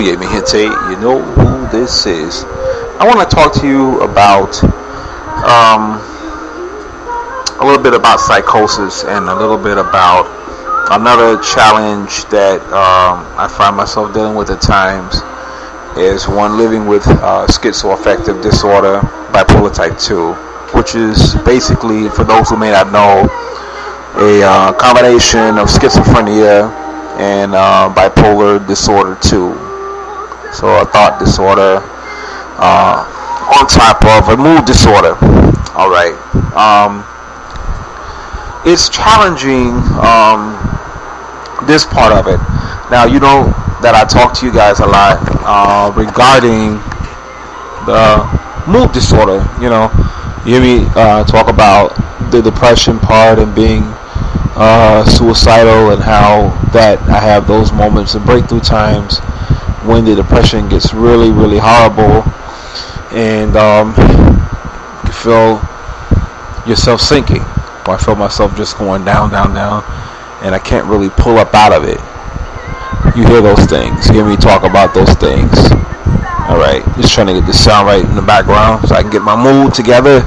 Oye, mi gente, you know who this is. I want to talk to you about a little bit about psychosis and a little bit about another challenge that I find myself dealing with at times is one living with schizoaffective disorder, bipolar type 2, which is basically, for those who may not know, a combination of schizophrenia and bipolar disorder 2. So a thought disorder on top of a mood disorder. Alright. It's challenging, this part of it. Now, you know that I talk to you guys a lot regarding the mood disorder. You know, you hear me talk about the depression part and being suicidal, and how that I have those moments and breakthrough times when the depression gets really, really horrible, and you feel yourself sinking. Or I feel myself just going down, down, down, and I can't really pull up out of it. You hear those things. You hear me talk about those things. Alright, just trying to get the sound right in the background so I can get my mood together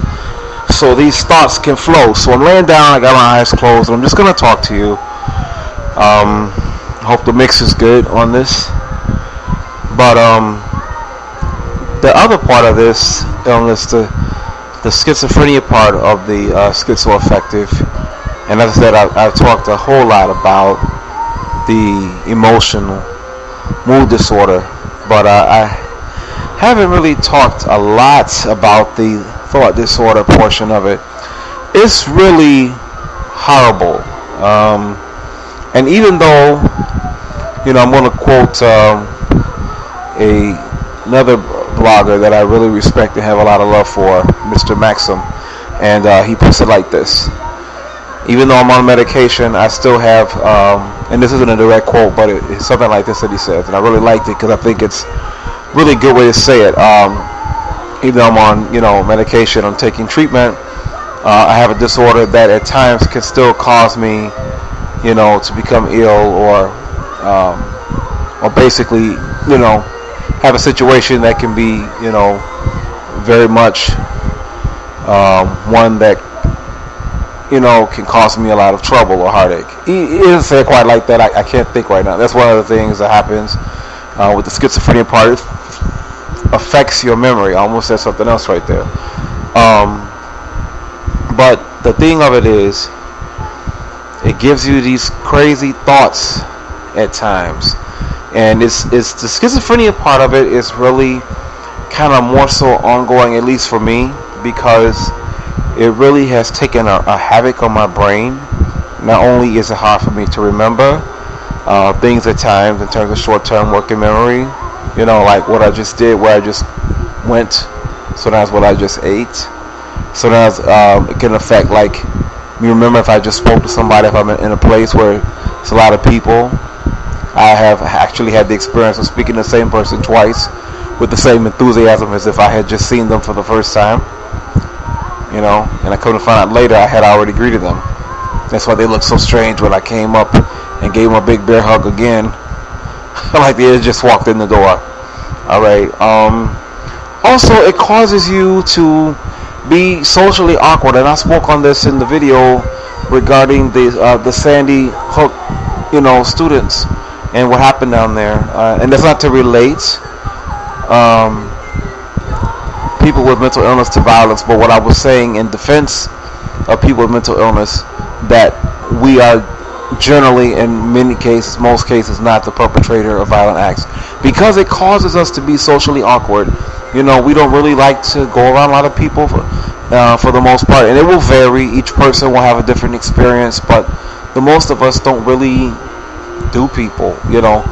so these thoughts can flow. So I'm laying down, I got my eyes closed, and I'm just going to talk to you. I hope the mix is good on this. But the other part of this illness, the schizophrenia part of the schizoaffective, and as I said, I've talked a whole lot about the emotional mood disorder, but I haven't really talked a lot about the thought disorder portion of it. It's really horrible, and even though, you know, I'm going to quote another blogger that I really respect and have a lot of love for, Mr. Maxim, and he puts it like this: even though I'm on medication, I still have, and this isn't a direct quote, but it's something like this that he says, and I really liked it because I think it's a really good way to say it. Even though I'm on, you know, medication, I'm taking treatment, I have a disorder that at times can still cause me, you know, to become ill, or basically, you know, have a situation that can be, you know, very much one that, you know, can cause me a lot of trouble or heartache. He doesn't say it quite like that. I can't think right now. That's one of the things that happens with the schizophrenia part. It affects your memory. I almost said something else right there. But the thing of it is, it gives you these crazy thoughts at times. And it's the schizophrenia part of it is really kind of more so ongoing, at least for me, because it really has taken a havoc on my brain. Not only is it hard for me to remember things at times in terms of short-term working memory, you know, like what I just did, where I just went, sometimes what I just ate. Sometimes it can affect, like, me remember if I just spoke to somebody, if I'm in a place where it's a lot of people. I have actually had the experience of speaking to the same person twice with the same enthusiasm as if I had just seen them for the first time. You know, and I come to find out later I had already greeted them. That's why they looked so strange when I came up and gave them a big bear hug again. Like they had just walked in the door. Alright. Also, it causes you to be socially awkward, and I spoke on this in the video regarding the Sandy Hook, you know, students and what happened down there. And that's not to relate people with mental illness to violence, but what I was saying in defense of people with mental illness, that we are generally, in many cases, most cases, not the perpetrator of violent acts, because it causes us to be socially awkward. You know, we don't really like to go around a lot of people for the most part, and it will vary. Each person will have a different experience, but the most of us don't really do people, you know,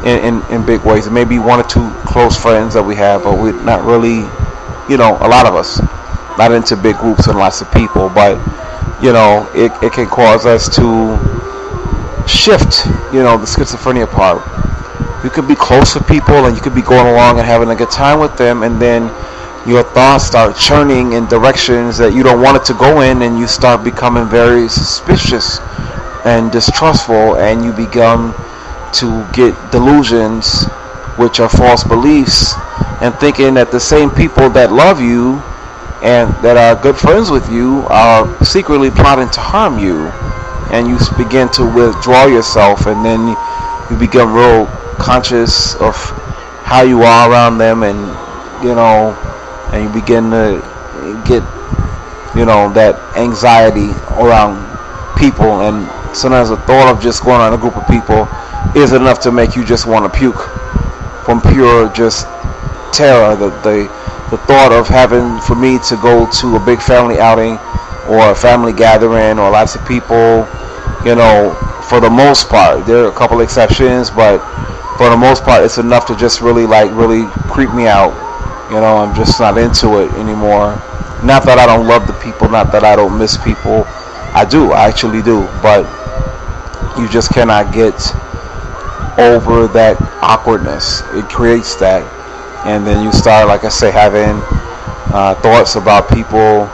in big ways. It may be one or two close friends that we have, but we're not really, you know, a lot of us not into big groups and lots of people. But, you know, it can cause us to shift, you know, the schizophrenia part. You could be close to people and you could be going along and having a good time with them, and then your thoughts start churning in directions that you don't want it to go in, and you start becoming very suspicious and distrustful, and you begin to get delusions which are false beliefs, and thinking that the same people that love you and that are good friends with you are secretly plotting to harm you. And you begin to withdraw yourself, and then you become real conscious of how you are around them, and and you begin to get that anxiety around people. And sometimes the thought of just going on a group of people is enough to make you just want to puke from pure just terror. The thought of having for me to go to a big family outing or a family gathering or lots of people, for the most part, there are a couple exceptions, but for the most part it's enough to just really creep me out. I'm just not into it anymore. Not that I don't love the people, not that I don't miss people. I do, I actually do, but you just cannot get over that awkwardness. It creates that, and then you start, like I say, having thoughts about people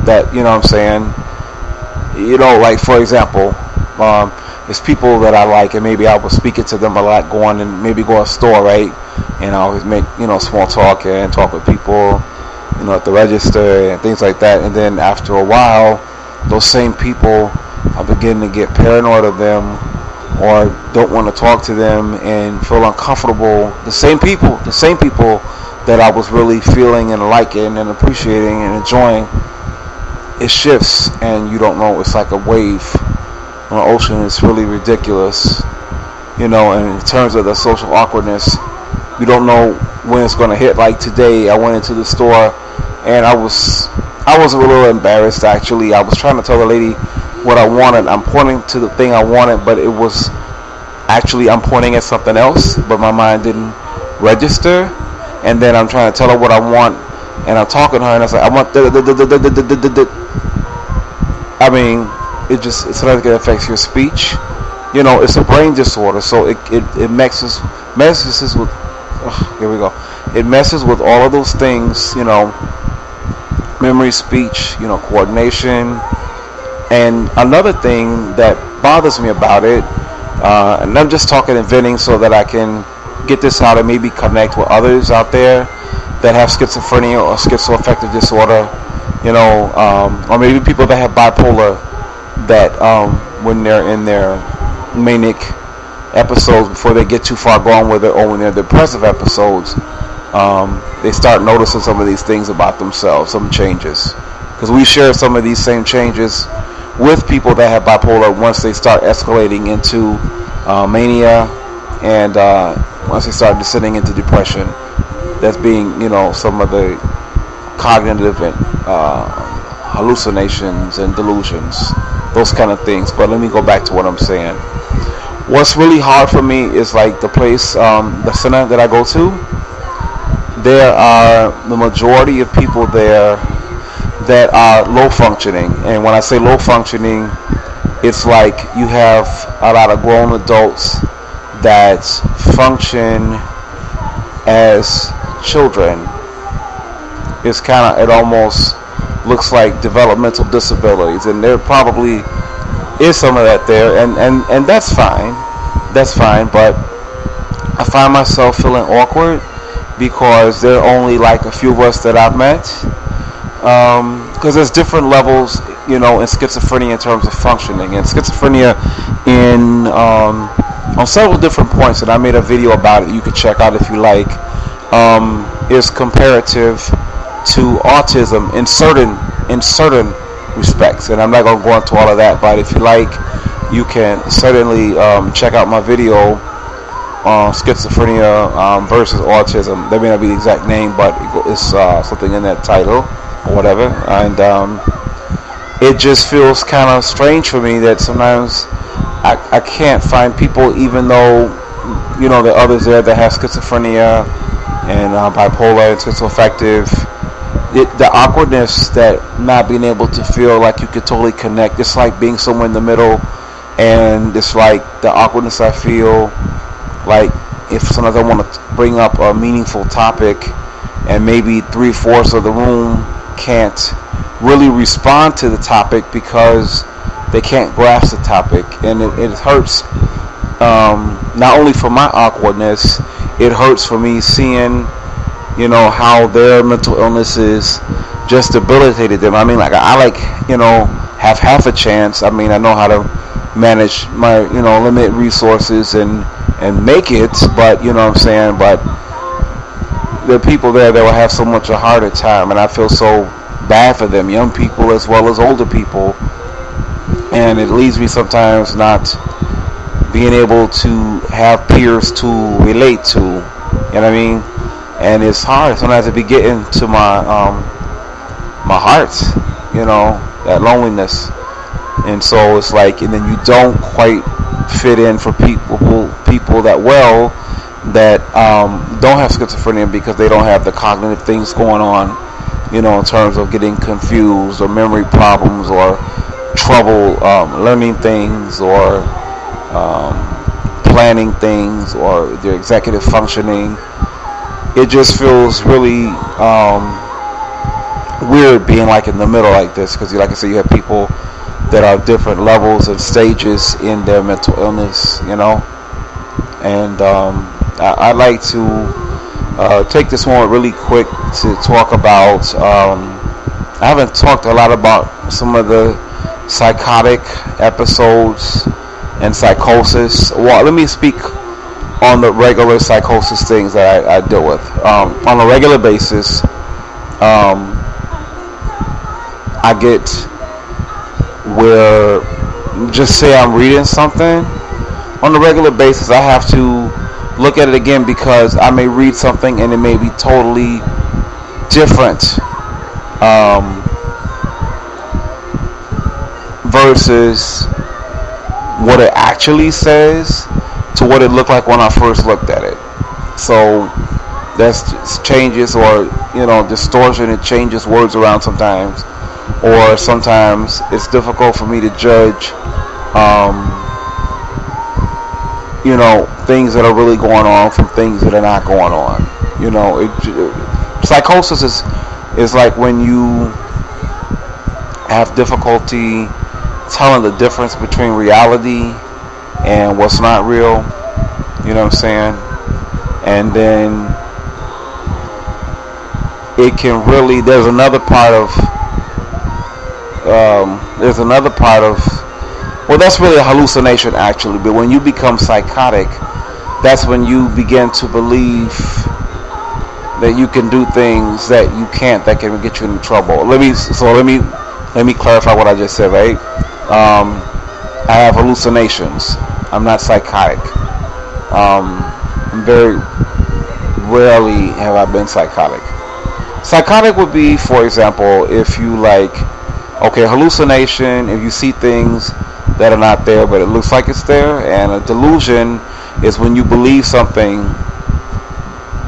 that, like for example, it's people that I like, and maybe I was speaking to them a lot, going and maybe go to a store, right? And I always make small talk and talk with people, at the register and things like that. And then after a while, those same people, I begin to get paranoid of them, or don't want to talk to them and feel uncomfortable. The same people that I was really feeling and liking and appreciating and enjoying, it shifts, and you don't know. It's like a wave on the ocean. It's really ridiculous, and in terms of the social awkwardness, you don't know when it's going to hit. Like today, I went into the store, and I was a little embarrassed, actually. I was trying to tell the lady what I wanted. I'm pointing to the thing I wanted, but it was actually, I'm pointing at something else, but my mind didn't register. And then I'm trying to tell her what I want, and I'm talking to her, and I was like, I want I mean, it's like it affects your speech. It's a brain disorder, so it messes with, here we go. It messes with all of those things, memory, speech, coordination. And another thing that bothers me about it, and I'm just talking and venting so that I can get this out and maybe connect with others out there that have schizophrenia or schizoaffective disorder, or maybe people that have bipolar, that when they're in their manic episodes, before they get too far gone with it, or when they're depressive episodes, they start noticing some of these things about themselves, some changes. Because we share some of these same changes with people that have bipolar once they start escalating into mania, and once they start descending into depression. That's being, some of the cognitive and hallucinations and delusions, those kind of things. But let me go back to what I'm saying. What's really hard for me is like the place, the center that I go to. There are the majority of people there that are low functioning, and when I say low functioning, it's like you have a lot of grown adults that function as children. It almost looks like developmental disabilities, and there probably is some of that there, and that's fine, but I find myself feeling awkward because there are only like a few of us that I've met, because there's different levels, in schizophrenia in terms of functioning. And schizophrenia on several different points, and I made a video about it, you can check out if you like, is comparative to autism in certain respects. And I'm not going to go into all of that, but if you like, you can certainly check out my video on schizophrenia versus autism. That may not be the exact name, but it's something in that title or whatever. And it just feels kind of strange for me that sometimes I can't find people, even though there are others there that have schizophrenia and bipolar and schizoaffective. The awkwardness, that not being able to feel like you could totally connect, it's like being somewhere in the middle, and it's like the awkwardness I feel, like if sometimes I want to bring up a meaningful topic, and maybe 3/4 of the room can't really respond to the topic because they can't grasp the topic, and it hurts, not only for my awkwardness, it hurts for me seeing, how their mental illnesses just debilitated them. I mean, like I like, have half a chance. I mean, I know how to manage my, limited resources and make it, but you know what I'm saying. But there are people there that will have so much a harder time, and I feel so bad for them, young people as well as older people. And it leaves me sometimes not being able to have peers to relate to. You know what I mean? And it's hard sometimes to be getting to my heart, that loneliness. And so it's like, and then you don't quite fit in for people that don't have schizophrenia because they don't have the cognitive things going on, in terms of getting confused or memory problems or trouble learning things or planning things or their executive functioning. It just feels really weird being like in the middle like this, because like I said, you have people that are different levels and stages in their mental illness, and I'd like to take this moment really quick to talk about, I haven't talked a lot about some of the psychotic episodes and psychosis. Well, let me speak on the regular psychosis things that I deal with. On a regular basis, I get where, just say I'm reading something, on a regular basis I have to look at it again because I may read something and it may be totally different versus what it actually says to what it looked like when I first looked at it. So that's just changes, or distortion. It changes words around sometimes, or sometimes it's difficult for me to judge things that are really going on from things that are not going on. Psychosis is like when you have difficulty telling the difference between reality and what's not real. You know what I'm saying? And then it can really, there's another part of well, that's really a hallucination actually, but when you become psychotic, that's when you begin to believe that you can do things that you can't, that can get you into trouble. Let me clarify what I just said, right? I have hallucinations. I'm not psychotic. Very rarely have I been psychotic. Psychotic would be, for example, if you hallucination, if you see things that are not there but it looks like it's there. And a delusion is when you believe something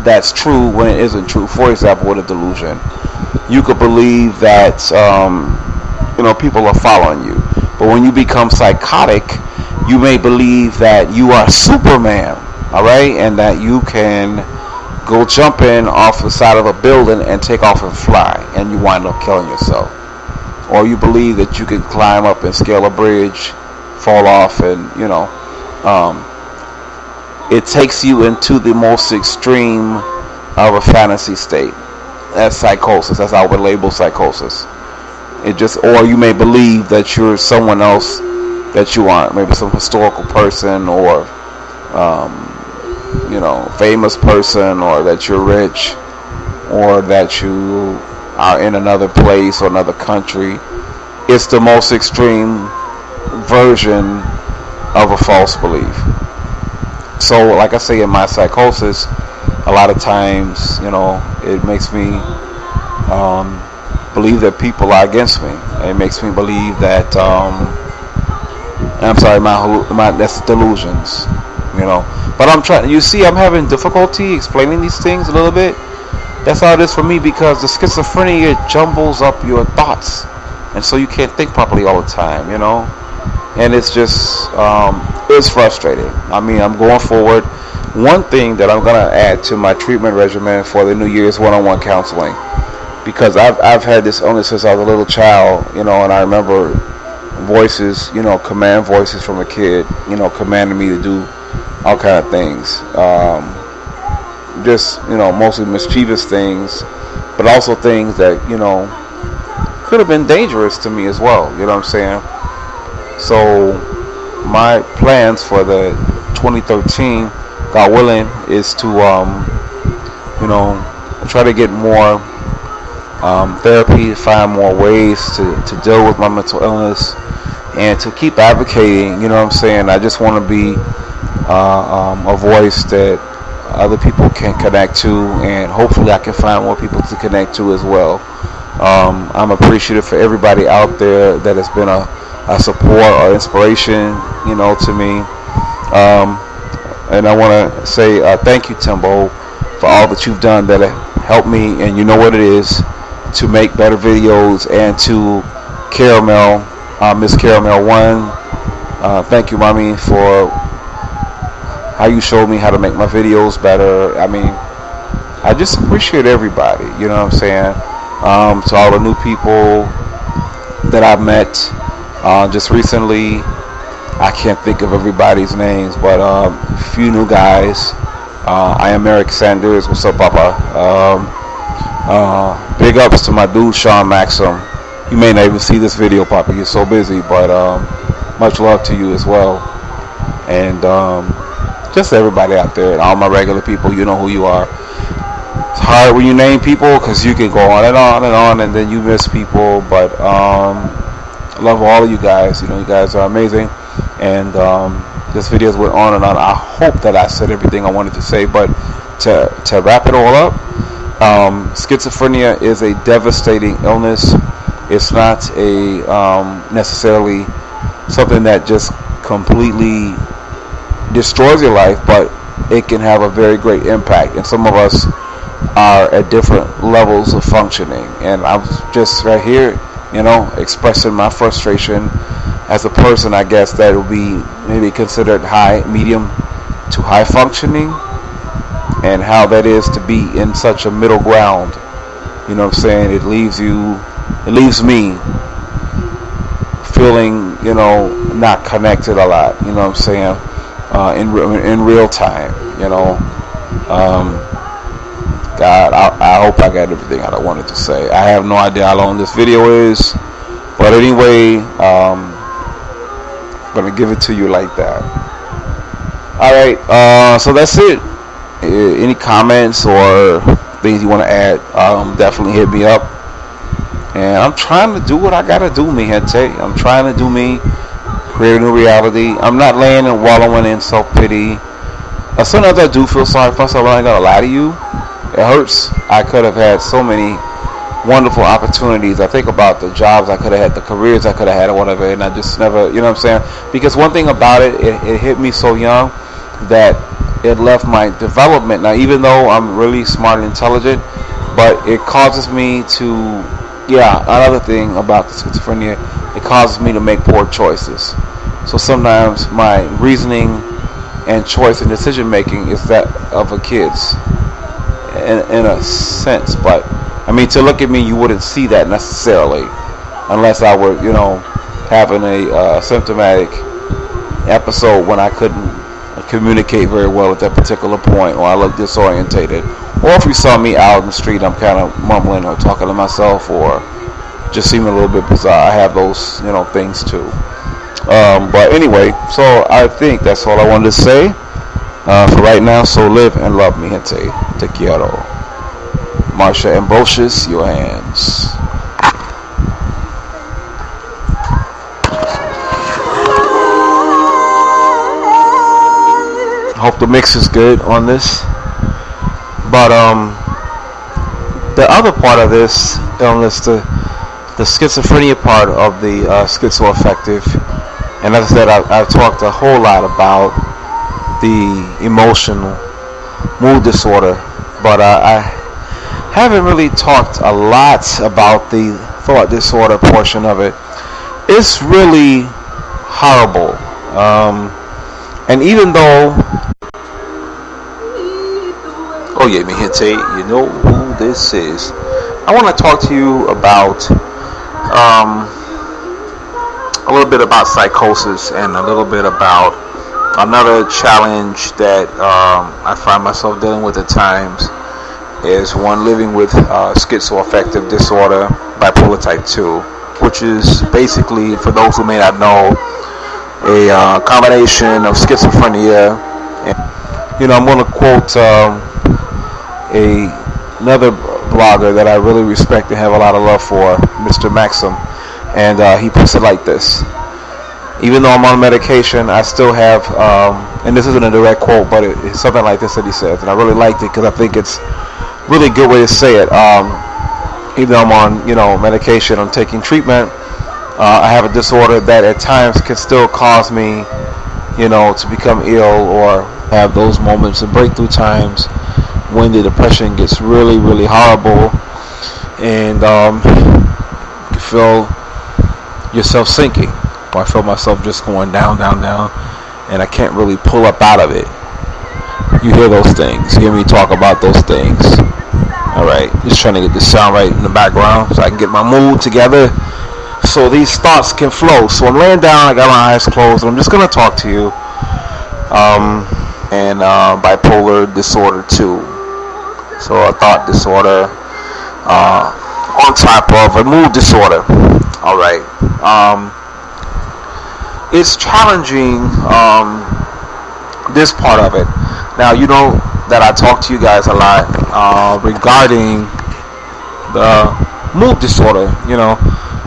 that's true when it isn't true. For example, with a delusion, you could believe that people are following you, but when you become psychotic, you may believe that you are Superman, all right, and that you can go jumping off the side of a building and take off and fly, and you wind up killing yourself. Or you believe that you can climb up and scale a bridge, fall off, and it takes you into the most extreme of a fantasy state. That's psychosis. That's how I would label psychosis. Or you may believe that you're someone else that you aren't, maybe some historical person, or famous person, or that you're rich, or that you are in another place or another country. It's the most extreme version of a false belief. So like I say, in my psychosis, a lot of times, it makes me believe that people are against me. It makes me believe that that's delusions, But I'm trying. I'm having difficulty explaining these things a little bit. That's how it is for me, because the schizophrenia jumbles up your thoughts, and so you can't think properly all the time, And it's just it's frustrating. I mean, I'm going forward. One thing that I'm gonna add to my treatment regimen for the New Year's one-on-one counseling, because I've had this illness since I was a little child, and I remember voices, command voices from a kid, commanding me to do all kind of things. just, mostly mischievous things, but also things that, could have been dangerous to me as well. You know what I'm saying? So my plans for the 2013, God willing, is to, try to get more therapy, find more ways to deal with my mental illness, and to keep advocating. You know what I'm saying? I just want to be a voice that other people can connect to, and hopefully I can find more people to connect to as well. I'm appreciative for everybody out there that has been a support or inspiration, to me. And I want to say thank you, Timbo, for all that you've done that have helped me, and you know what it is, to make better videos. And to Caramel, Miss Caramel 1, thank you, mommy, for how you showed me how to make my videos better. I mean, I just appreciate everybody, you know what I'm saying? To all the new people that I've met just recently, I can't think of everybody's names, but a few new guys. I am Eric Sanders. What's up, Papa? Big ups to my dude, Sean Maxim. You may not even see this video, Papa. You're so busy, but much love to you as well. And just everybody out there, and all my regular people, you know who you are. It's hard when you name people because you can go on and on and on, and then you miss people. But I love all of you guys. You guys are amazing. And this video went on and on. I hope that I said everything I wanted to say. But to wrap it all up, schizophrenia is a devastating illness. It's not a necessarily something that just completely destroys your life, but it can have a very great impact. And some of us are at different levels of functioning. And I'm just right here, expressing my frustration as a person, I guess, that will be maybe considered high, medium to high functioning, and how that is to be in such a middle ground. You know what I'm saying? It leaves me feeling, not connected a lot. You know what I'm saying? In real time, God, I hope I got everything I wanted to say. I have no idea how long this video is, but anyway, I'm gonna give it to you like that. Alright, so that's it. Any comments or things you want to add, definitely hit me up. And I'm trying to do what I gotta do, mi gente. I'm trying to do me, create a new reality. I'm not laying and wallowing in self-pity. Sometimes I do feel sorry for myself. I ain't gonna lie to you. It hurts. I could have had so many wonderful opportunities. I think about the jobs I could have had, the careers I could have had, or whatever, and I just never, you know what I'm saying? Because one thing about it hit me so young that it left my development. Now, even though I'm really smart and intelligent, but it causes me to, another thing about the schizophrenia, it causes me to make poor choices. So sometimes my reasoning and choice and decision making is that of a kid's, in a sense. But I mean, to look at me, you wouldn't see that necessarily unless I were, having a symptomatic episode when I couldn't communicate very well at that particular point, or I looked disorientated, or if you saw me out in the street, I'm kind of mumbling or talking to myself, or just seeming a little bit bizarre. I have those, things too. But anyway, so I think that's all I wanted to say for right now. So live and love, mi gente. Te quiero. Marsha Ambrosius, your hands. Hope the mix is good on this. But the other part of this illness, the schizophrenia part of the schizoaffective, and as I said, I've talked a whole lot about the emotional mood disorder, but I haven't really talked a lot about the thought disorder portion of it. It's really horrible. And even though, oh yeah, mi gente, you know who this is. I want to talk to you about a little bit about psychosis and a little bit about Another challenge that I find myself dealing with at times is one living with schizoaffective disorder, bipolar type 2, which is basically, for those who may not know, a combination of schizophrenia. And, I'm going to quote another blogger that I really respect and have a lot of love for, Mr. Maxim, and he puts it like this: even though I'm on medication, I still have, and this isn't a direct quote, but it's something like this that he says, and I really liked it because I think it's really a good way to say it. Even though I'm on, medication, I'm taking treatment, I have a disorder that at times can still cause me, to become ill or have those moments of breakthrough times when the depression gets really, really horrible, and you feel yourself sinking. I feel myself just going down, down, down, and I can't really pull up out of it. You hear those things. You hear me talk about those things. Alright, just trying to get the sound right in the background so I can get my mood together so these thoughts can flow. So I'm laying down, I got my eyes closed, and I'm just going to talk to you. And bipolar disorder 2. So a thought disorder on top of a mood disorder. Alright. It's challenging, this part of it. Now, you know that I talk to you guys a lot regarding the mood disorder. You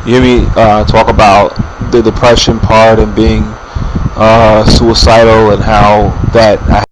hear me talk about the depression part and being suicidal, and how that I